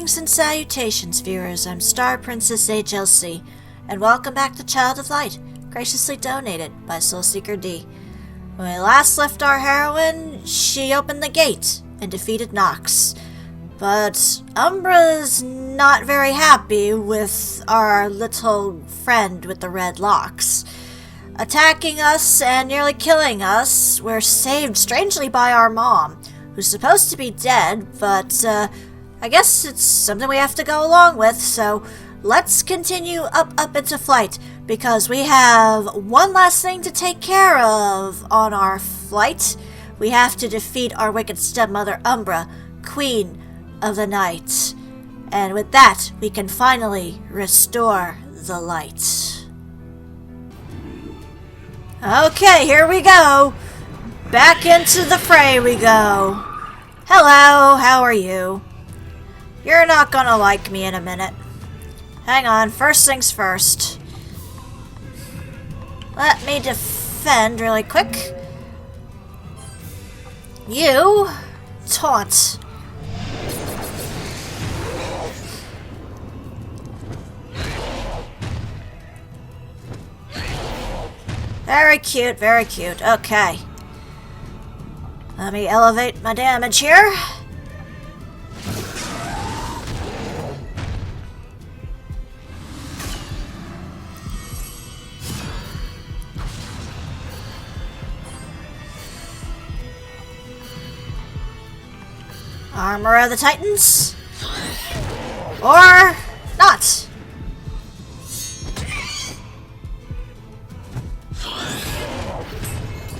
Greetings and salutations, viewers. I'm StarPrincessHLC, and welcome back to Child of Light, graciously donated by SoulSeekerDi. When we last left our heroine, she opened the gate and defeated Nox. But Umbra's not very happy with our little friend with the red locks. Attacking us and nearly killing us, we're saved strangely by our mom, who's supposed to be dead, but I guess it's something we have to go along with, so let's continue up into flight, because we have one last thing to take care of on our flight. We have to defeat our wicked stepmother Umbra, Queen of the Night. And with that, we can finally restore the light. Okay, here we go. Back into the fray we go. Hello, how are you? You're not gonna like me in a minute. Hang on, first things first. Let me defend really quick. You taunt. Very cute, very cute. Okay. Let me elevate my damage here. Armor of the Titans? Or not?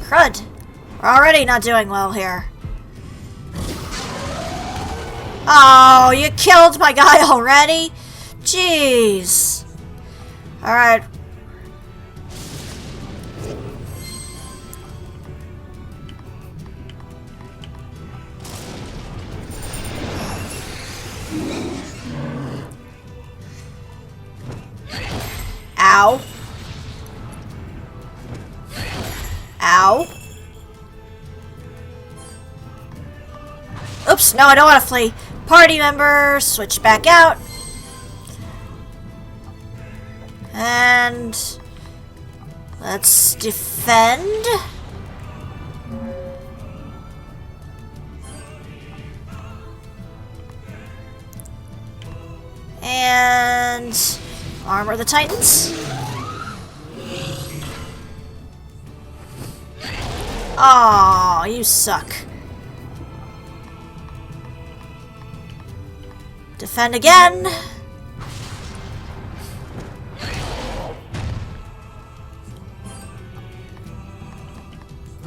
Crud. We're already not doing well here. Oh, you killed my guy already? Jeez. Alright. Ow. Ow. Oops, no, I don't want to flee. Party member, switch back out. And let's defend. And armor the Titans. Aw, you suck. Defend again.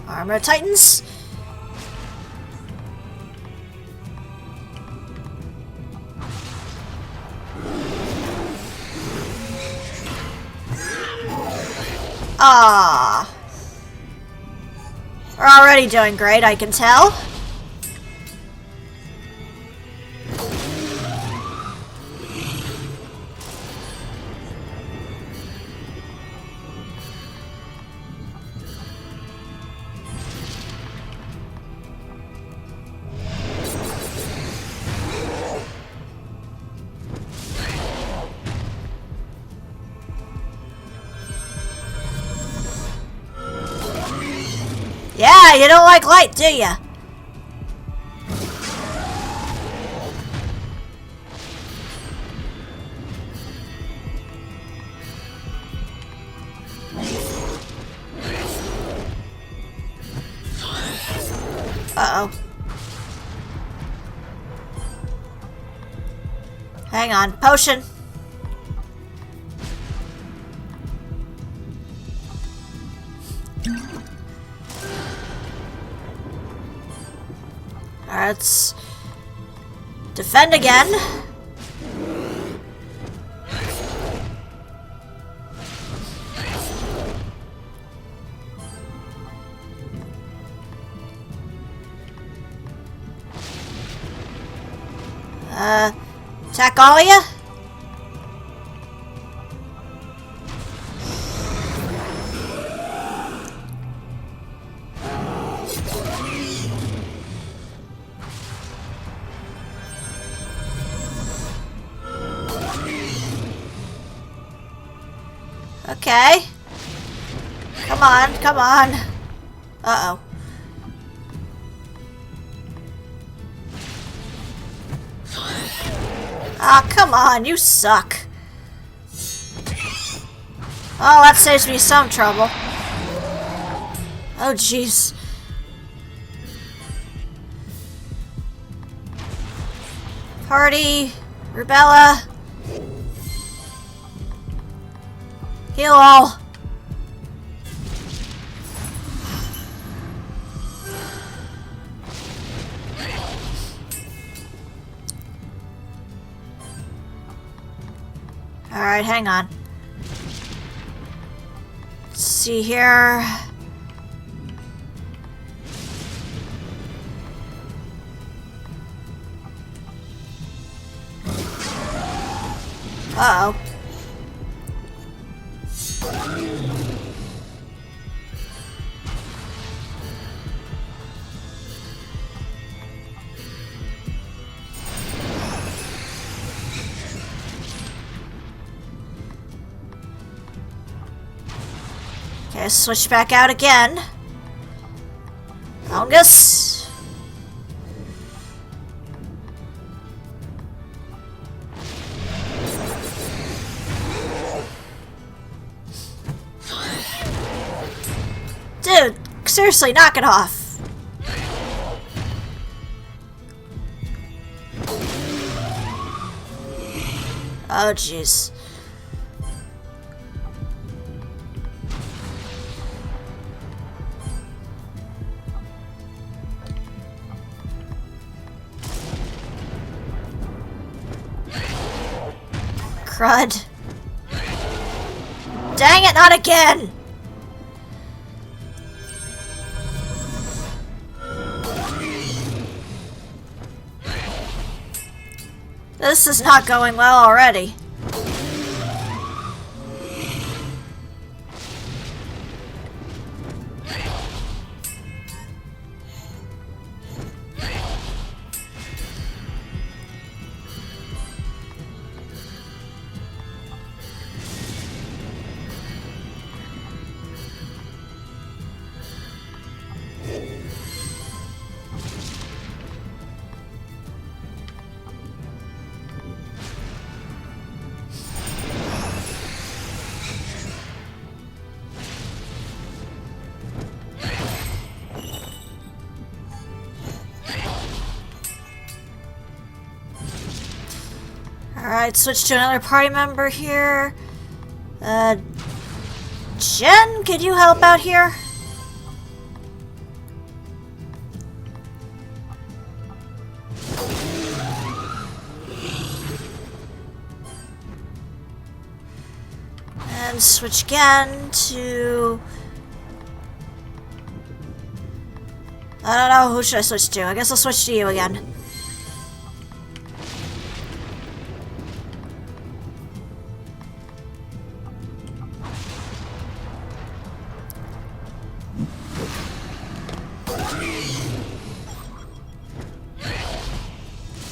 Armor Titans. Ah. We're already doing great, I can tell. Yeah, you don't like light, do ya? Uh-oh. Hang on, potion. Let's defend again. Attack all of ya? Okay. Come on, come on. Uh-oh. Ah, come on, you suck. Oh, that saves me some trouble. Oh, jeez. Party, Rubella. Heal all. Alright, hang on. Let's see here. Uh-oh. Okay, switch back out again. Fungus. Dude, seriously, knock it off. Oh, jeez. Crud. Dang it, not again! This is not going well already. Alright, switch to another party member here. Jen, could you help out here? And switch again to... I don't know, who should I switch to? I guess I'll switch to you again.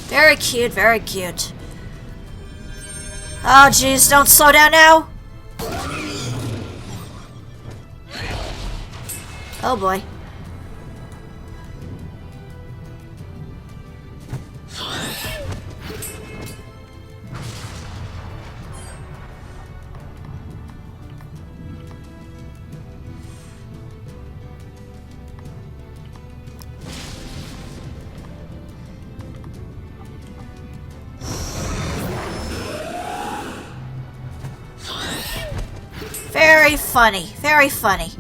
Very cute, very cute. Oh jeez, don't slow down now! Oh boy. Very funny, very funny.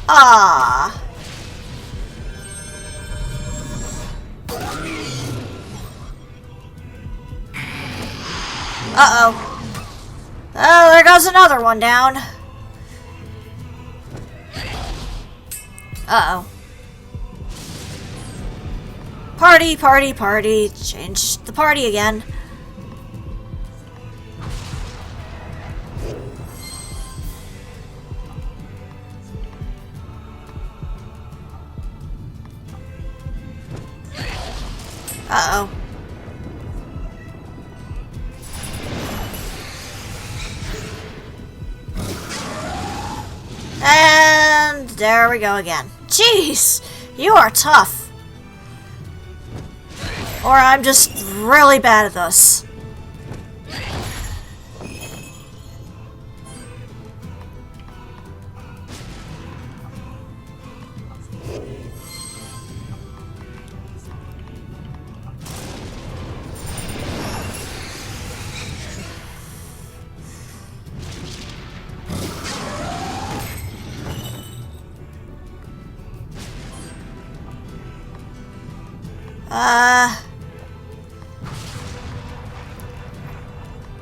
Ah. Uh-oh. Oh, there goes another one down. Uh-oh. Party, party, party. Change the party again. Uh-oh. And there we go again. Jeez, you are tough. Or I'm just really bad at this.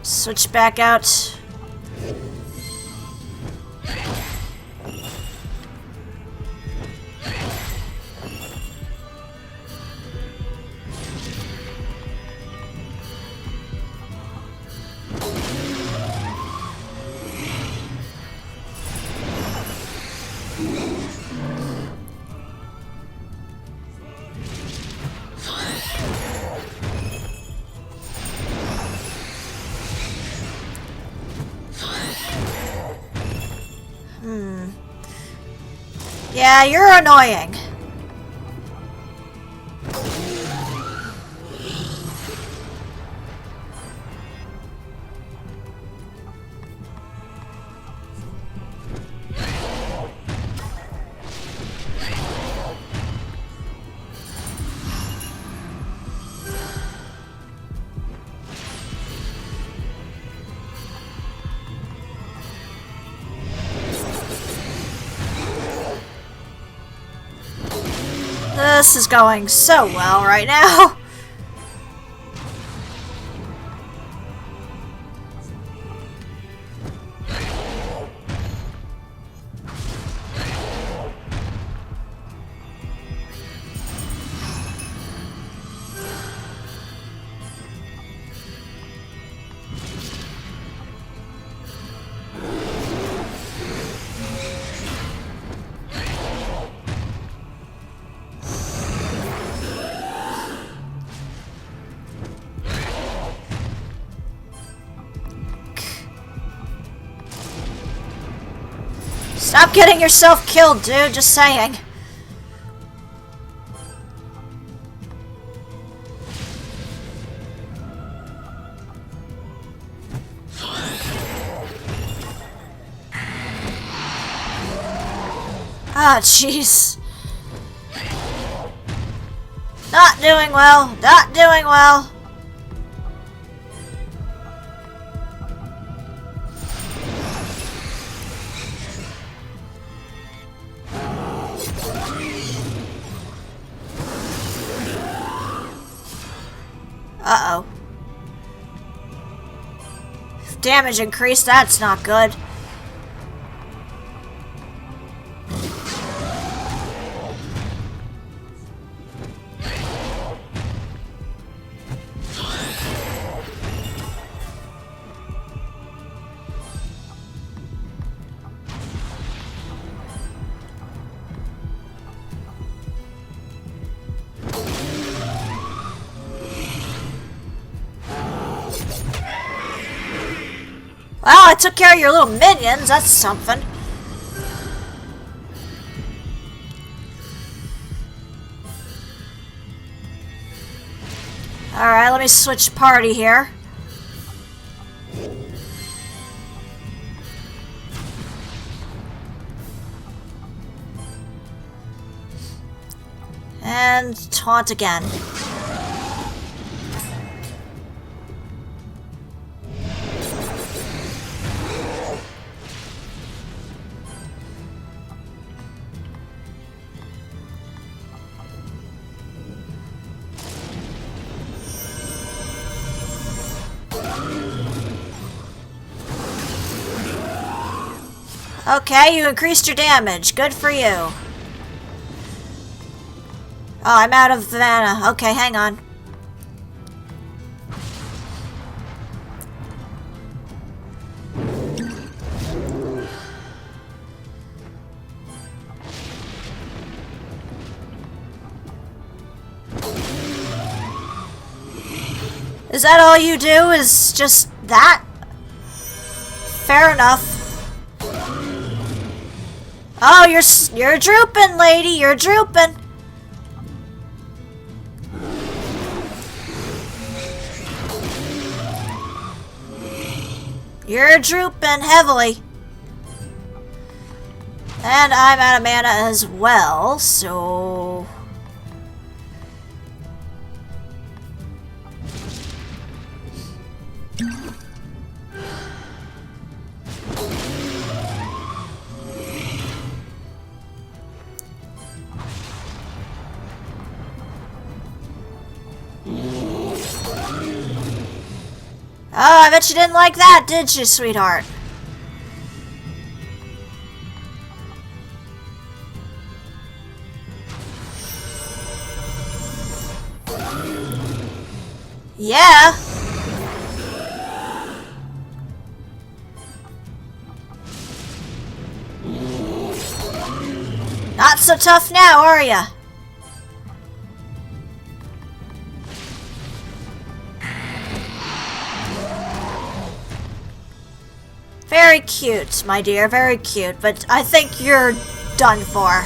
Switch back out. Yeah, you're annoying. This is going so well right now. Stop getting yourself killed, dude. Just saying. Ah, jeez. Not doing well. Not doing well. Uh-oh. Damage increased, that's not good. Well, I took care of your little minions, that's something. Alright, let me switch party here. And taunt again. Okay, you increased your damage. Good for you. Oh, I'm out of mana. Okay, hang on. Is that all you do, is just that? Fair enough. Oh, you're drooping, lady. You're drooping. You're drooping heavily. And I'm out of mana as well, so... Oh, I bet you didn't like that, did you, sweetheart? Yeah. Not so tough now, are ya? Very cute, my dear, very cute, but I think you're done for.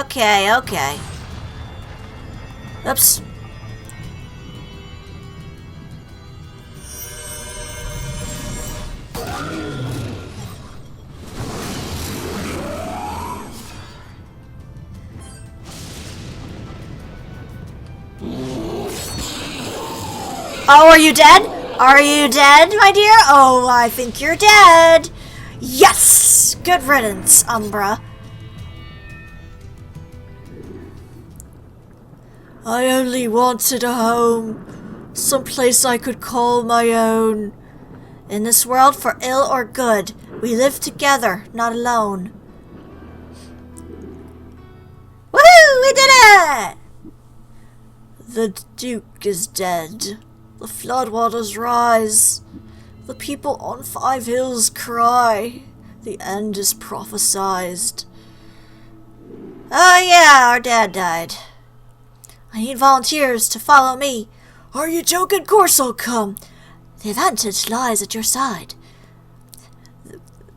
Okay, okay. Oops. Oh, are you dead? Are you dead, my dear? Oh, I think you're dead. Yes! Good riddance, Umbra. I only wanted a home. Someplace I could call my own. In this world, for ill or good, we live together, not alone. Woohoo! We did it! The Duke is dead. The floodwaters rise. The people on 5 hills cry. The end is prophesized. Oh yeah, our dad died. I need volunteers to follow me. Are you joking? Of course I'll come. The advantage lies at your side.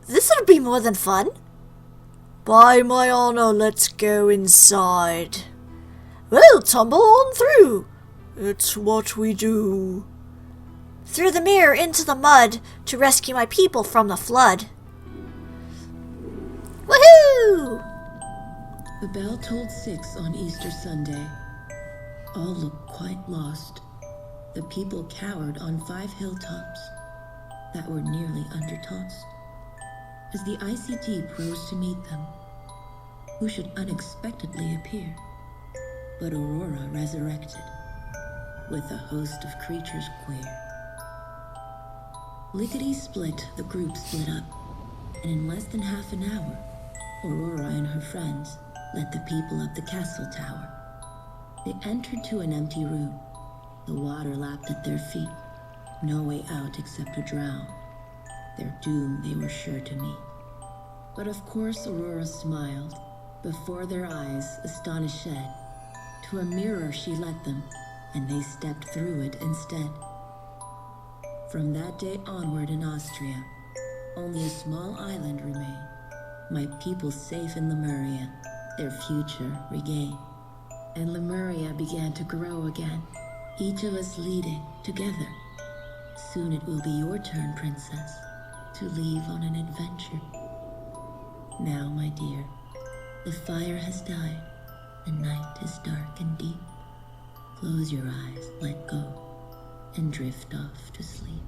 This'll be more than fun. By my honor, let's go inside. We'll tumble on through. It's what we do. Through the mirror into the mud to rescue my people from the flood. Woohoo! The bell tolled 6 on Easter Sunday. All looked quite lost. The people cowered on 5 hilltops that were nearly undertossed. As the icy deep rose to meet them, who should unexpectedly appear but Aurora resurrected, with a host of creatures queer. Lickety-split, the group split up, and in less than half an hour, Aurora and her friends led the people up the castle tower. They entered to an empty room. The water lapped at their feet. No way out except to drown. Their doom they were sure to meet. But of course Aurora smiled. Before their eyes, astonished shed. To a mirror she led them, and they stepped through it instead. From that day onward in Austria, only a small island remained. My people safe in Lemuria, their future regained. And Lemuria began to grow again, each of us leading together. Soon it will be your turn, princess, to leave on an adventure. Now, my dear, the fire has died, the night is dark and deep. Close your eyes, let go, and drift off to sleep.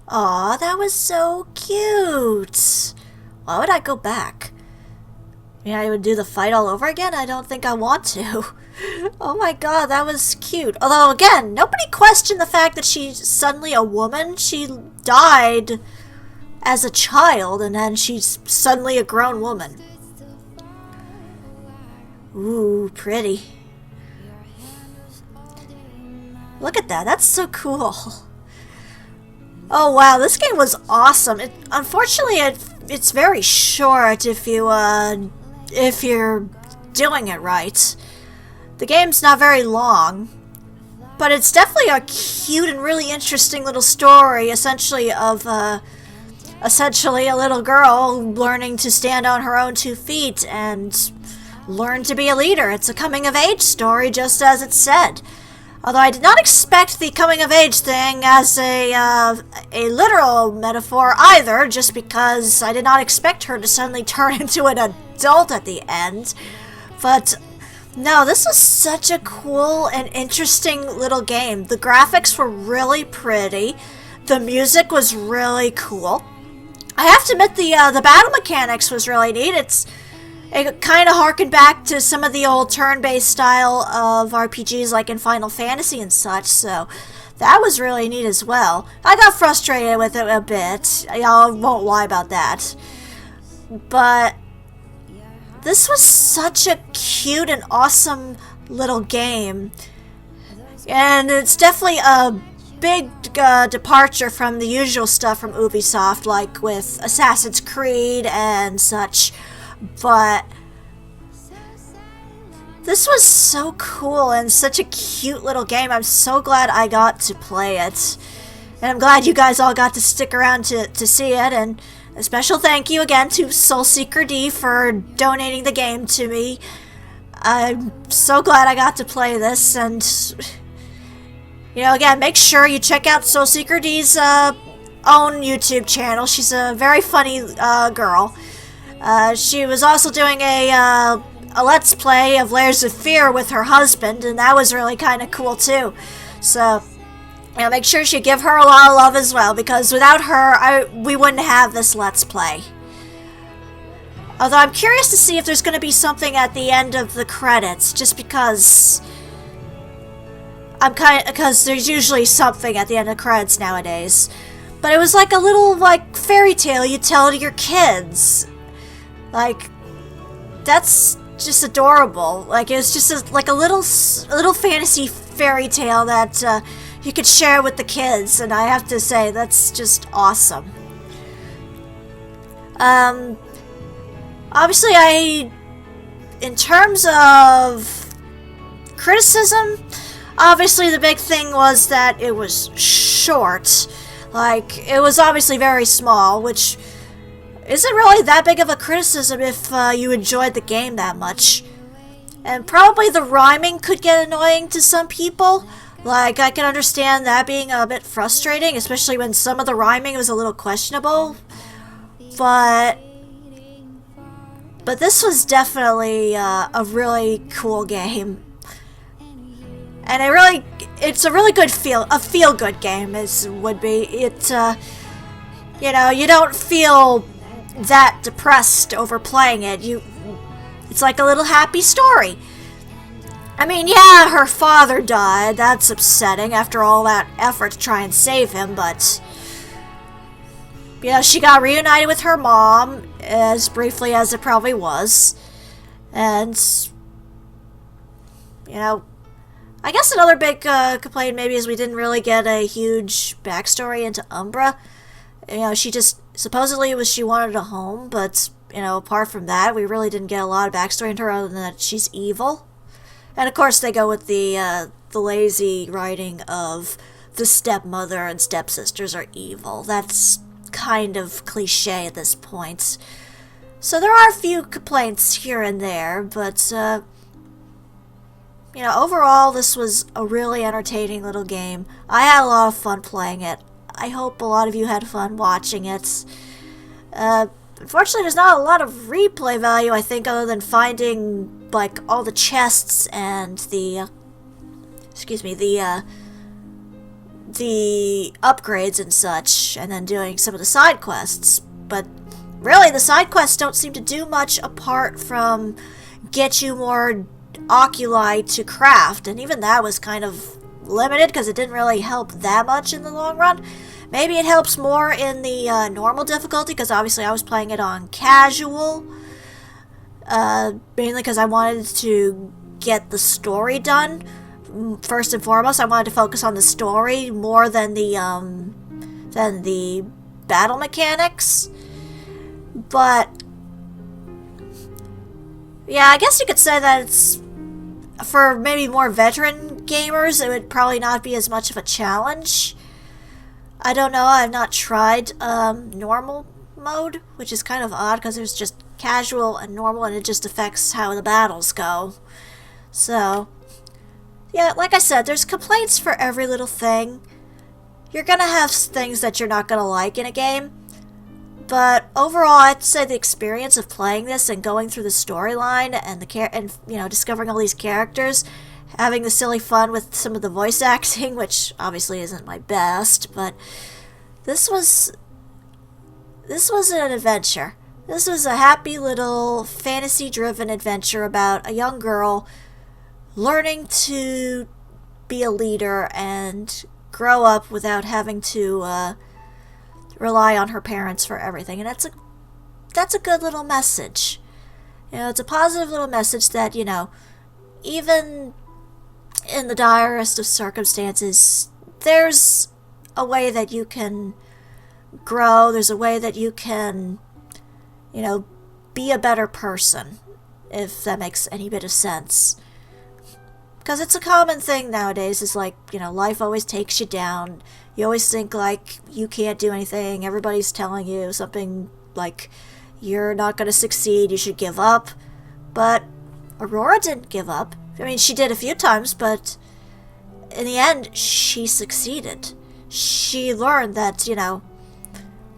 Aw, that was so cute. Why would I go back? I mean, I would do the fight all over again? I don't think I want to. Oh my god, that was cute. Although, again, nobody questioned the fact that she's suddenly a woman. She died as a child, and then she's suddenly a grown woman. Ooh, pretty. Look at that. That's so cool. Oh wow, this game was awesome. Unfortunately, it's very short if you're doing it right. The game's not very long, but it's definitely a cute and really interesting little story, essentially a little girl learning to stand on her own 2 feet and learn to be a leader. It's a coming-of-age story, just as it said. Although I did not expect the coming-of-age thing as a literal metaphor either, just because I did not expect her to suddenly turn into an adult at the end. But no, this was such a cool and interesting little game. The graphics were really pretty. The music was really cool. I have to admit the battle mechanics was really neat. It kind of harkened back to some of the old turn-based style of RPGs like in Final Fantasy and such, so that was really neat as well. I got frustrated with it a bit, I won't lie about that. But this was such a cute and awesome little game. And it's definitely a big departure from the usual stuff from Ubisoft, like with Assassin's Creed and such. But this was so cool and such a cute little game. I'm so glad I got to play it. And I'm glad you guys all got to stick around to see it. And a special thank you again to SoulSeekerDi for donating the game to me. I'm so glad I got to play this. And, you know, again, make sure you check out SoulSeekerDi's own YouTube channel. She's a very funny girl. She was also doing a Let's Play of Layers of Fear with her husband, and that was really kind of cool too. So, you know, make sure you give her a lot of love as well, because without her, we wouldn't have this Let's Play. Although I'm curious to see if there's going to be something at the end of the credits, just because because there's usually something at the end of the credits nowadays. But it was like a little fairy tale you tell to your kids. Like, that's just adorable. Like, it was just a little fantasy fairy tale that you could share with the kids, and I have to say, that's just awesome. Obviously, in terms of criticism, obviously the big thing was that it was short. Like, it was obviously very small, which isn't really that big of a criticism if you enjoyed the game that much. And probably the rhyming could get annoying to some people. Like, I can understand that being a bit frustrating, especially when some of the rhyming was a little questionable. But this was definitely a really cool game. And it's a really good feel-good game, as would be. You know, you don't feel that depressed over playing it. It's like a little happy story. I mean, yeah, her father died. That's upsetting after all that effort to try and save him, but you know, she got reunited with her mom, as briefly as it probably was. And you know, I guess another big complaint maybe is we didn't really get a huge backstory into Umbra. You know, she supposedly she wanted a home, but, you know, apart from that, we really didn't get a lot of backstory into her other than that she's evil. And of course they go with the lazy writing of the stepmother and stepsisters are evil. That's kind of cliche at this point. So there are a few complaints here and there, but, you know, overall this was a really entertaining little game. I had a lot of fun playing it. I hope a lot of you had fun watching it. Unfortunately, there's not a lot of replay value, I think, other than finding, like, all the chests and the upgrades and such, and then doing some of the side quests. But really, the side quests don't seem to do much apart from get you more oculi to craft, and even that was kind of limited because it didn't really help that much in the long run. Maybe it helps more in the normal difficulty, because obviously I was playing it on casual, mainly because I wanted to get the story done first and foremost, I wanted to focus on the story more than the battle mechanics. But yeah, I guess you could say that it's for maybe more veteran gamers, it would probably not be as much of a challenge. I don't know, I've not tried normal mode, which is kind of odd because there's just casual and normal and it just affects how the battles go. So, yeah, like I said, there's complaints for every little thing. You're gonna have things that you're not gonna like in a game, but overall, I'd say the experience of playing this and going through the storyline and discovering all these characters, having the silly fun with some of the voice acting, which obviously isn't my best, but this was an adventure. This was a happy little fantasy-driven adventure about a young girl learning to be a leader and grow up without having to rely on her parents for everything. And that's a good little message. It's a positive little message that, even in the direst of circumstances, there's a way that you can grow, there's a way that you can, be a better person, if that makes any bit of sense. Because it's a common thing nowadays, is like, life always takes you down. You always think like you can't do anything, everybody's telling you something like you're not going to succeed, you should give up. But Aurora didn't give up. I mean, she did a few times, but in the end, she succeeded. She learned that,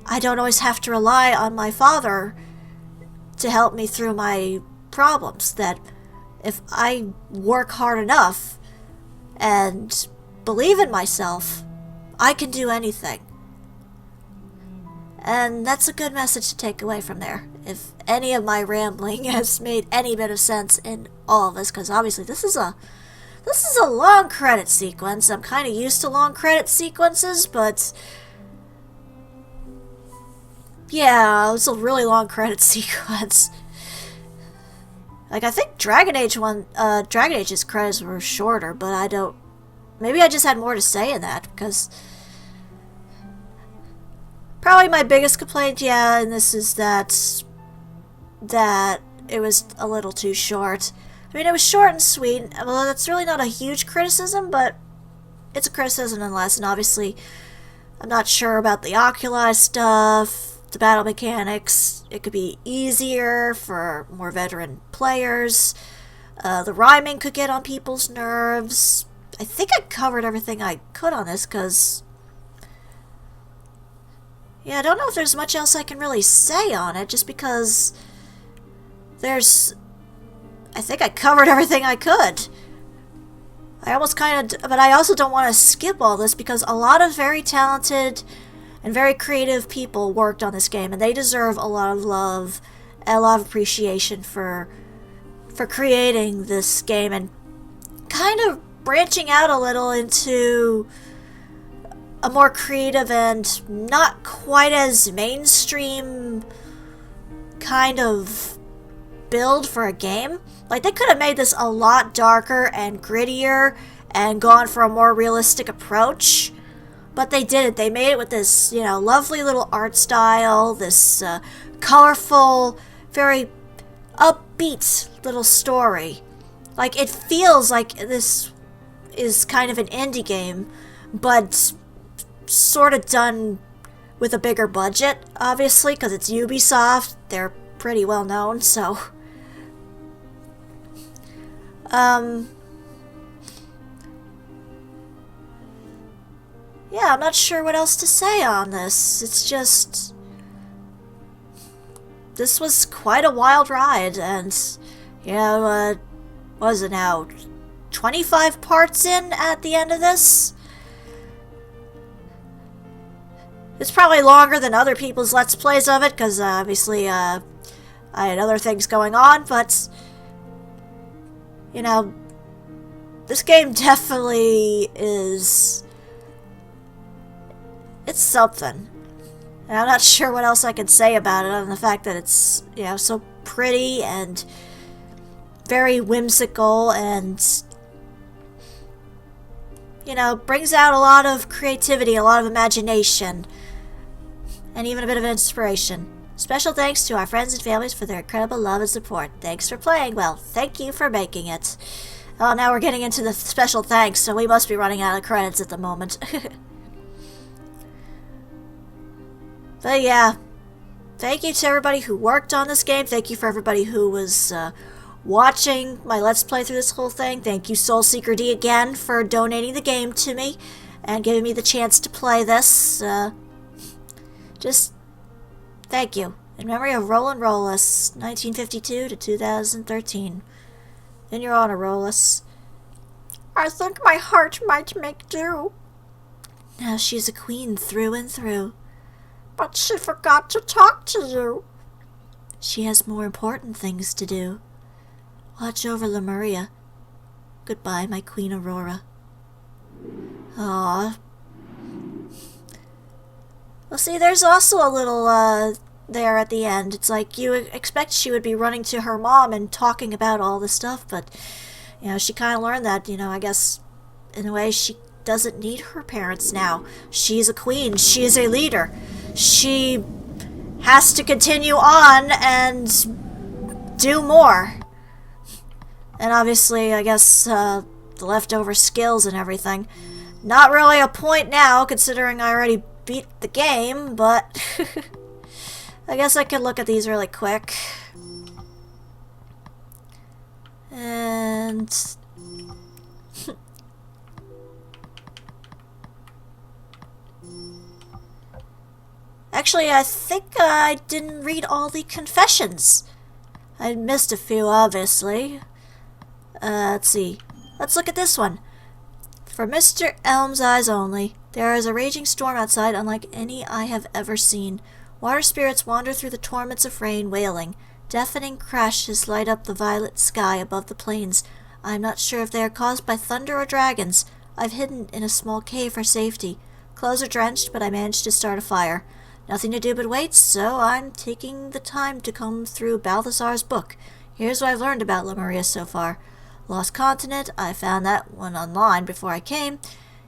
I don't always have to rely on my father to help me through my problems. That if I work hard enough and believe in myself, I can do anything. And that's a good message to take away from there. If any of my rambling has made any bit of sense in all of this, because obviously this is a long credit sequence. I'm kind of used to long credit sequences, but yeah, it was a really long credit sequence. Like, I think Dragon Age's credits were shorter, but maybe I just had more to say in that, because probably my biggest complaint, and this is that it was a little too short. I mean, it was short and sweet. Well, that's really not a huge criticism, but it's a criticism nonetheless, and obviously I'm not sure about the Oculi stuff, the battle mechanics. It could be easier for more veteran players. The rhyming could get on people's nerves. I think I covered everything I could on this, because I don't know if there's much else I can really say on it, just because I think I covered everything I could. But I also don't want to skip all this, because a lot of very talented and very creative people worked on this game, and they deserve a lot of love and a lot of appreciation for creating this game and kind of branching out a little into a more creative and not quite as mainstream kind of build for a game. Like, they could have made this a lot darker and grittier and gone for a more realistic approach, but they didn't. They made it with this, lovely little art style, this colorful, very upbeat little story. Like, it feels like this is kind of an indie game, but sort of done with a bigger budget, obviously, because it's Ubisoft. They're pretty well known, so I'm not sure what else to say on this. It's just, this was quite a wild ride, and, what was it now, 25 parts in at the end of this? It's probably longer than other people's Let's Plays of it, because obviously I had other things going on, but this game definitely is, it's something. And I'm not sure what else I can say about it, other than the fact that it's, so pretty and very whimsical, and you know, brings out a lot of creativity, a lot of imagination, and even a bit of inspiration. Special thanks to our friends and families for their incredible love and support. Thanks for playing. Well, thank you for making it. Oh, now we're getting into the special thanks, so we must be running out of credits at the moment. But yeah, thank you to everybody who worked on this game. Thank you for everybody who was watching my Let's Play through this whole thing. Thank you, SoulSeekerDi, again for donating the game to me and giving me the chance to play this. Just thank you. In memory of Roland Rollis, 1952 to 2013. In your honor, Rollis. I think my heart might make do. Now she's a queen through and through. But she forgot to talk to you. She has more important things to do. Watch over Lemuria. Goodbye, my Queen Aurora. Aww. Well, see, there's also a little, there at the end. It's like you expect she would be running to her mom and talking about all this stuff, but, you know, she kind of learned that, you know, I guess, in a way, she doesn't need her parents now. She's a queen. She is a leader. She has to continue on and do more. And obviously, I guess, the leftover skills and everything. Not really a point now, considering I already beat the game, but I guess I could look at these really quick. And actually, I think I didn't read all the confessions. I missed a few, obviously. Let's see. Let's look at this one. For Mr. Elm's eyes only, there is a raging storm outside unlike any I have ever seen. Water spirits wander through the torments of rain, wailing. Deafening crashes light up the violet sky above the plains. I am not sure if they are caused by thunder or dragons. I've hidden in a small cave for safety. Clothes are drenched, but I managed to start a fire. Nothing to do but wait, so I'm taking the time to comb through Balthazar's book. Here's what I've learned about Lemuria so far. Lost Continent, I found that one online before I came.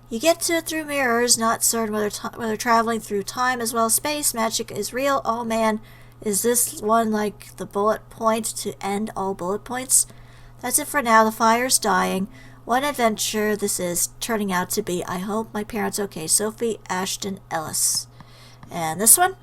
You get to it through mirrors, not certain whether traveling through time as well as space. Magic is real. Oh man, is this one like the bullet point to end all bullet points? That's it for now. The fire's dying. What an adventure this is turning out to be. I hope my parents okay. Sophie Ashton Ellis. And this one?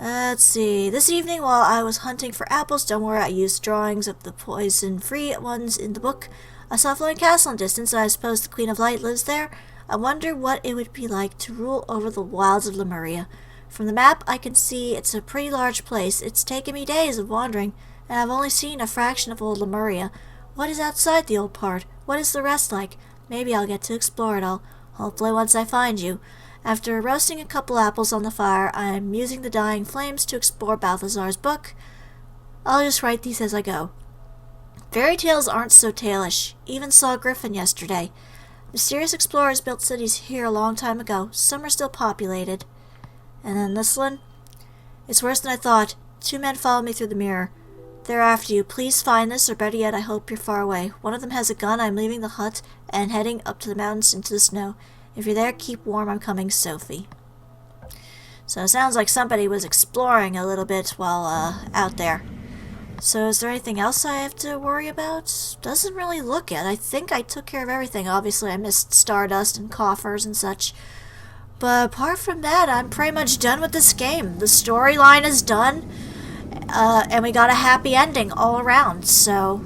Let's see. This evening, while I was hunting for apples, don't worry, I used drawings of the poison-free ones in the book. I saw a floating castle in the distance, and I suppose the Queen of Light lives there. I wonder what it would be like to rule over the wilds of Lemuria. From the map, I can see it's a pretty large place. It's taken me days of wandering, and I've only seen a fraction of old Lemuria. What is outside the old part? What is the rest like? Maybe I'll get to explore it all. Hopefully once I find you. After roasting a couple apples on the fire, I am using the dying flames to explore Balthazar's book. I'll just write these as I go. Fairy tales aren't so tailish. Even saw a griffin yesterday. Mysterious explorers built cities here a long time ago. Some are still populated. And then this one. It's worse than I thought. 2 men followed me through the mirror. They're after you. Please find this, or better yet, I hope you're far away. One of them has a gun. I'm leaving the hut and heading up to the mountains into the snow. If you're there, keep warm. I'm coming, Sophie. So it sounds like somebody was exploring a little bit while out there. So is there anything else I have to worry about? Doesn't really look it. I think I took care of everything. Obviously, I missed Stardust and coffers and such. But apart from that, I'm pretty much done with this game. The storyline is done. And we got a happy ending all around. So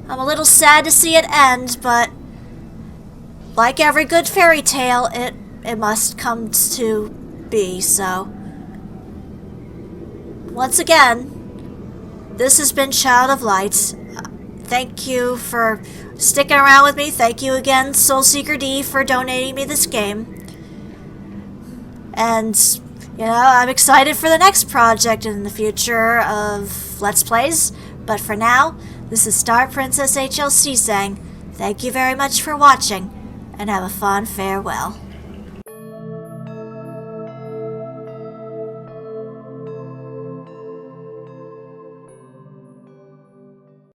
I'm a little sad to see it end, but like every good fairy tale, it must come to be, so. Once again, this has been Child of Light. Thank you for sticking around with me. Thank you again, SoulSeekerDi, for donating me this game. And, you know, I'm excited for the next project in the future of Let's Plays. But for now, this is StarPrincessHLC saying, thank you very much for watching, and have a fond farewell.